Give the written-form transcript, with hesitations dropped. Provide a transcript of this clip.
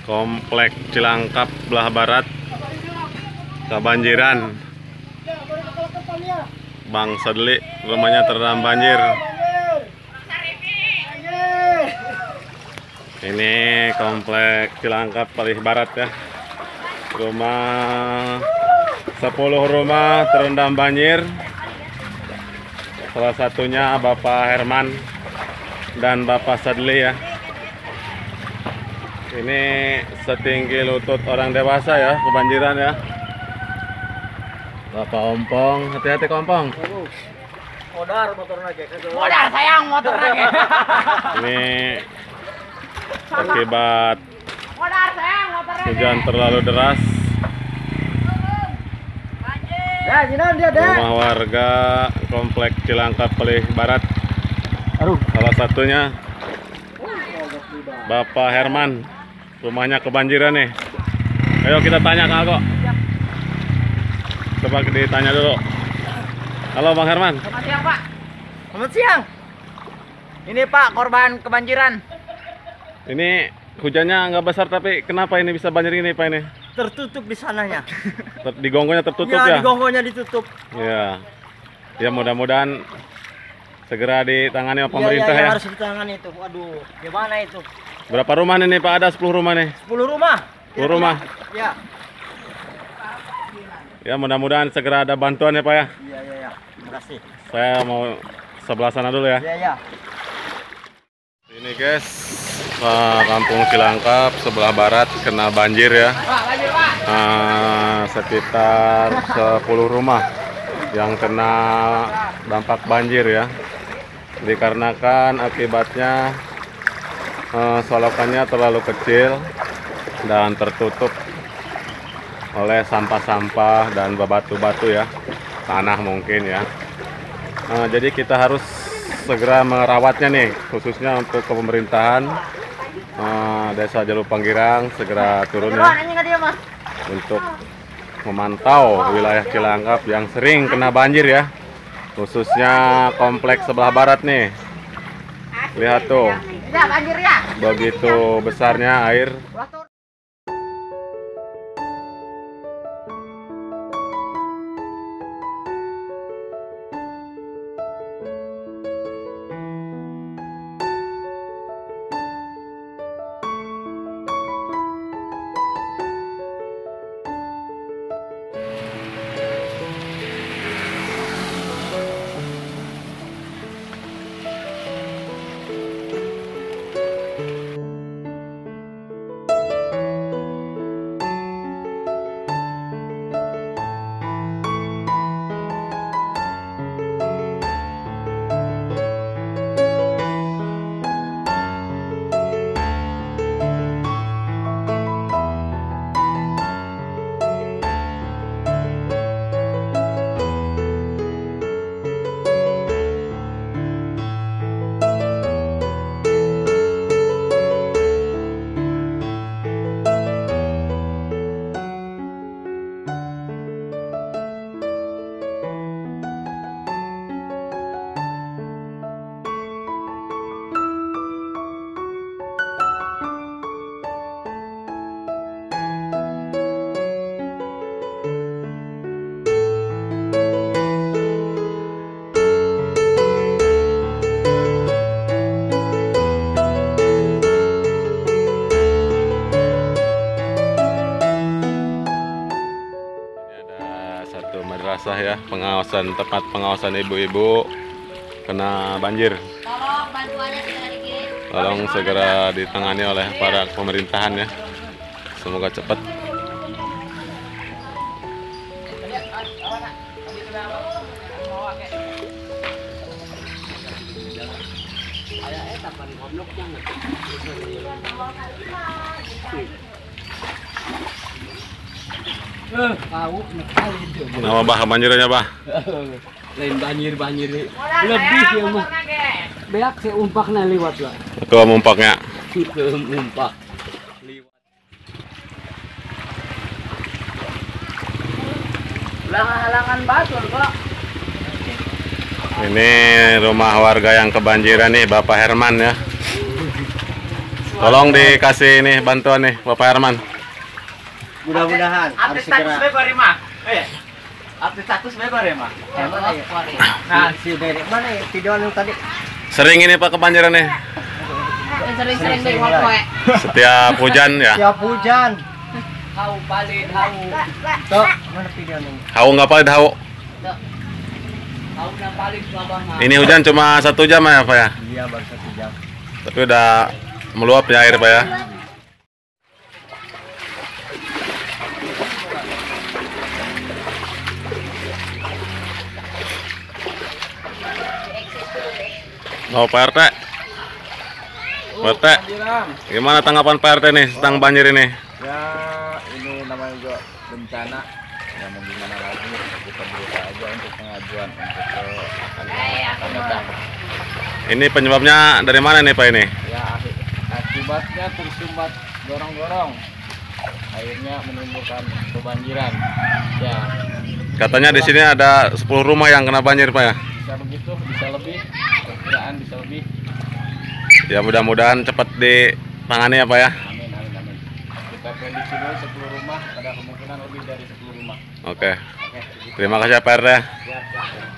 Komplek Cilangkap belah barat kebanjiran. Bang Sadli rumahnya terendam banjir. Ini komplek Cilangkap paling barat ya. Rumah 10 rumah terendam banjir. Salah satunya Bapak Herman dan Bapak Sadli ya. Ini setinggi lutut orang dewasa ya, kebanjiran ya. Bapak Ompong, hati-hati Kompong. Modar motor lagi. Modar sayang motor lagi. Ini akibat Modar sayang motor lagi. hujan terlalu deras. Ya, jinan dia deh. Rumah warga Komplek Cilangkap paling barat. Salah satunya Bapak Herman, rumahnya kebanjiran nih. Ayo kita tanya Kak Alko. Coba ditanya dulu. Halo Bang Herman. Selamat siang Pak. Selamat siang. Ini Pak, korban kebanjiran. Ini hujannya nggak besar tapi kenapa ini bisa banjir ini Pak ini? Tertutup di sananya. Di gonggonya tertutup Ya, ya? di gonggonya ditutup. Ya. Ya mudah-mudahan segera ditangani oleh pemerintah ya. ya. Harus ditangani itu. Waduh, gimana itu? Berapa rumah nih Pak? Ada 10 rumah nih. 10 rumah. 10 rumah. Ya. Ya mudah-mudahan segera ada bantuan ya Pak ya. Iya. Terima kasih. Saya mau sebelah sana dulu ya. Iya. Ini guys, Kampung Cilangkap sebelah barat kena banjir ya. Pak, banjir Pak. Sekitar 10 rumah yang kena dampak banjir ya. Dikarenakan akibatnya solokannya terlalu kecil dan tertutup oleh sampah-sampah dan bebatu-batu ya, tanah mungkin ya. Jadi kita harus segera merawatnya nih, khususnya untuk pemerintahan Desa Jalupanggirang segera turun ya untuk memantau wilayah Cilangkap yang sering kena banjir ya, khususnya kompleks sebelah barat nih. Lihat tuh, Ya, banjir ya. begitu besarnya air. Madrasah ya, tempat pengawasan ibu-ibu kena banjir. Tolong bantuannya segera dikirim. Tolong segera ditangani oleh para pemerintahan ya. Semoga cepat. Nama bah banjirnya bah? Lain banjir Modar lebih sayang ya motor mah. lagi. Beak saya umpakna liwat lah. Itu mumpaknya. Umpak. Halangan batu kok. Ini rumah warga yang kebanjiran nih, Bapak Herman ya. Tolong dikasih nih bantuan nih Bapak Herman. Mudah-mudahan harus Update status segera. bebas mah. Update status bebas ya mah. Nah, si Dedek mana ya video yang tadi? Sering ini Pak kebanjiran nih. Sering-sering deh poe. Setiap hujan ya. Siap hujan. Hau paling hau. Tuh, mana videonya? Hau nggak paling hau. Hau yang paling selabang mah. Ini hujan cuma 1 jam ya Pak ya. Iya, baru 1 jam. Tapi udah meluap ya air Pak ya. Oh Pak RT. Pak RT, gimana tanggapan Pak RT nih tentang banjir ini? Ya, ini namanya juga bencana. Ya mau gimana lagi? Kita berusaha aja untuk pengajuan untuk akan datang. Ini penyebabnya dari mana nih Pak ini? Ya, akibatnya tersumbat gorong-gorong. Akhirnya menimbulkan kebanjiran. Ya, Katanya di sini ada 10 rumah yang kena banjir Pak ya. bisa begitu, bisa lebih. Perkiraan bisa lebih. Ya mudah-mudahan cepat ditangani ya Pak ya. Amin, amin, amin. Kita prediksi dulu 10 rumah, ada kemungkinan lebih dari 10 rumah. Oke. Oke, Terima kasih ya Pak RT. siap, siap.